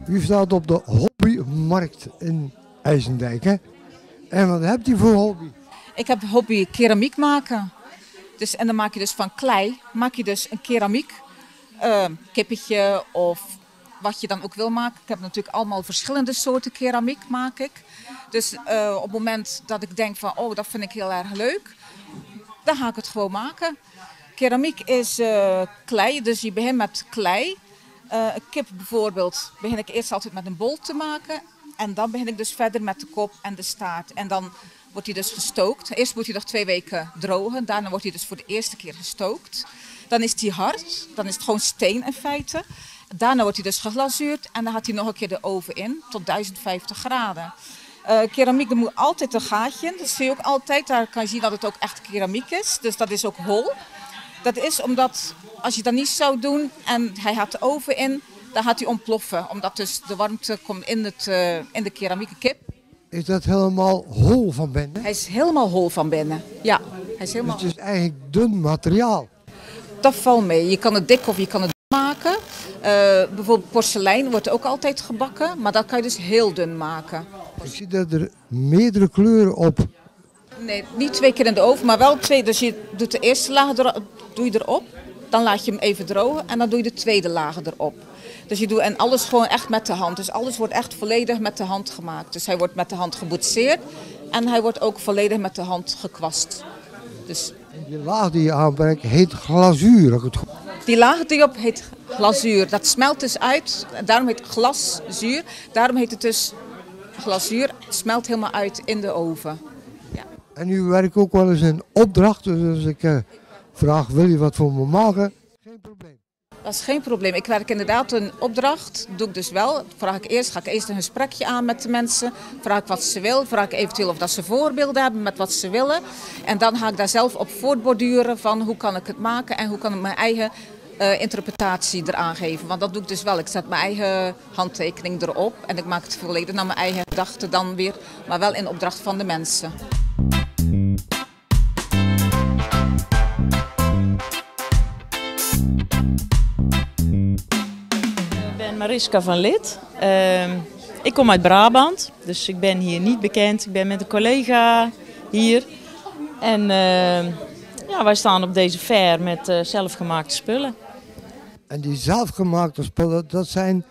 U staat op de hobbymarkt in IJsendijk, hè? En wat hebt u voor hobby? Ik heb hobby keramiek maken. Dus, en dan maak je dus van klei maak je dus een keramiek. Kippetje of wat je dan ook wil maken. Ik heb natuurlijk allemaal verschillende soorten keramiek maak ik. Dus op het moment dat ik denk van oh dat vind ik heel erg leuk. Dan ga ik het gewoon maken. Keramiek is klei, dus je begint met klei. Een kip bijvoorbeeld begin ik eerst altijd met een bol te maken. En dan begin ik dus verder met de kop en de staart. En dan wordt hij dus gestookt. Eerst moet hij nog 2 weken drogen. Daarna wordt hij dus voor de eerste keer gestookt. Dan is hij hard. Dan is het gewoon steen in feite. Daarna wordt hij dus geglazuurd. En dan gaat hij nog een keer de oven in tot 1050 graden. Keramiek, er moet altijd een gaatje in. Dat zie je ook altijd. Daar kan je zien dat het ook echt keramiek is. Dus dat is ook hol. Dat is omdat als je dat niet zou doen en hij gaat de oven in, dan gaat hij ontploffen. Omdat dus de warmte komt in de keramieke kip. Is dat helemaal hol van binnen? Hij is helemaal hol van binnen. Ja, hij is helemaal. Dus het is eigenlijk dun materiaal. Dat valt mee. Je kan het dik of je kan het dun maken. Bijvoorbeeld porselein wordt ook altijd gebakken, maar dat kan je dus heel dun maken. Ik zie dat er meerdere kleuren op. Nee, niet 2 keer in de oven, maar wel 2. Dus je doet de eerste laag doe je erop, dan laat je hem even drogen en dan doe je de tweede laag erop. Dus je doet en alles gewoon echt met de hand. Dus alles wordt echt volledig met de hand gemaakt. Dus hij wordt met de hand geboetseerd en hij wordt ook volledig met de hand gekwast. Dus Die laag die je aanbrengt heet glazuur. die laag die op heet glazuur. Dat smelt dus uit. Daarom heet het glaszuur. Daarom heet het dus glazuur. Het smelt helemaal uit in de oven. Ja. En u werkt ook wel eens in opdracht. Dus als ik vraag, wil je wat voor me maken? Geen probleem. Dat is geen probleem. Ik werk inderdaad een opdracht. Doe ik dus wel. Ga ik eerst een gesprekje aan met de mensen. Vraag ik wat ze willen. Vraag ik eventueel of dat ze voorbeelden hebben met wat ze willen. En dan ga ik daar zelf op voortborduren van hoe kan ik het maken en hoe kan ik mijn eigen interpretatie eraan geven. Want dat doe ik dus wel. Ik zet mijn eigen handtekening erop en ik maak het volledig naar mijn eigen gedachten dan weer. Maar wel in opdracht van de mensen. Ik ben Mariska van Lid. Ik kom uit Brabant, dus ik ben hier niet bekend. Ik ben met een collega hier. En ja, wij staan op deze fair met zelfgemaakte spullen. En die zelfgemaakte spullen, dat zijn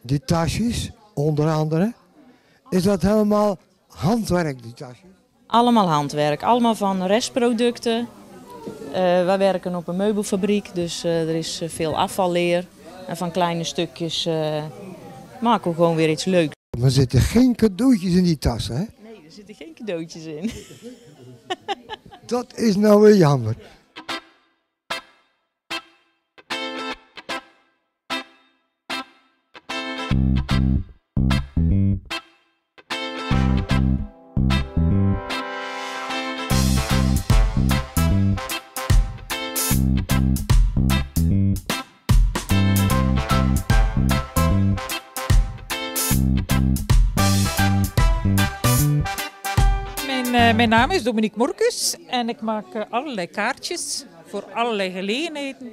die tasjes, onder andere. Is dat helemaal handwerk, die tasjes? Allemaal handwerk, allemaal van restproducten. Wij werken op een meubelfabriek, dus er is veel afvalleer. En van kleine stukjes maken we gewoon weer iets leuks. Maar er zitten geen cadeautjes in die tassen, hè? Nee, er zitten geen cadeautjes in. Dat is nou weer jammer. Mijn naam is Dominique Morkus en ik maak allerlei kaartjes voor allerlei gelegenheden.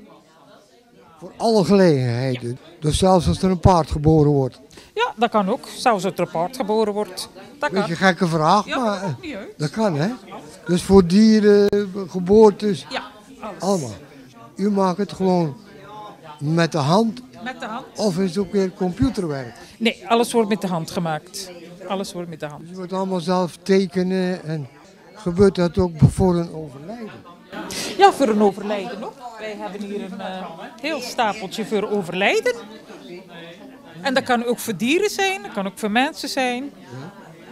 Voor alle gelegenheden. Dus zelfs als er een paard geboren wordt. Ja, dat kan ook. Zelfs als er een paard geboren wordt. Dat kan. Beetje een gekke vraag, Ja, maar dat maakt niet uit. dat kan, hè? Dus voor dieren, geboortes, Ja, alles. allemaal. U maakt het gewoon met de hand Met de hand? of is het ook weer computerwerk? Nee, alles wordt met de hand gemaakt. Alles wordt met de hand. Je moet allemaal zelf tekenen en gebeurt dat ook voor een overlijden? Ja, voor een overlijden ook. Wij hebben hier een heel stapeltje voor overlijden. En dat kan ook voor dieren zijn, dat kan ook voor mensen zijn.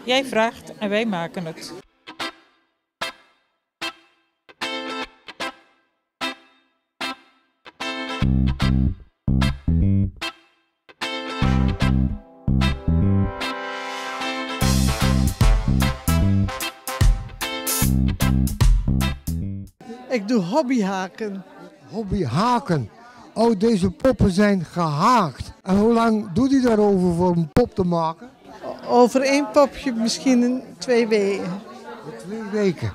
Jij vraagt en wij maken het. Ik doe hobbyhaken. Hobbyhaken. Oh, deze poppen zijn gehaakt. En hoe lang doet u daarover voor een pop te maken? Over 1 popje misschien 2 weken. 2 weken.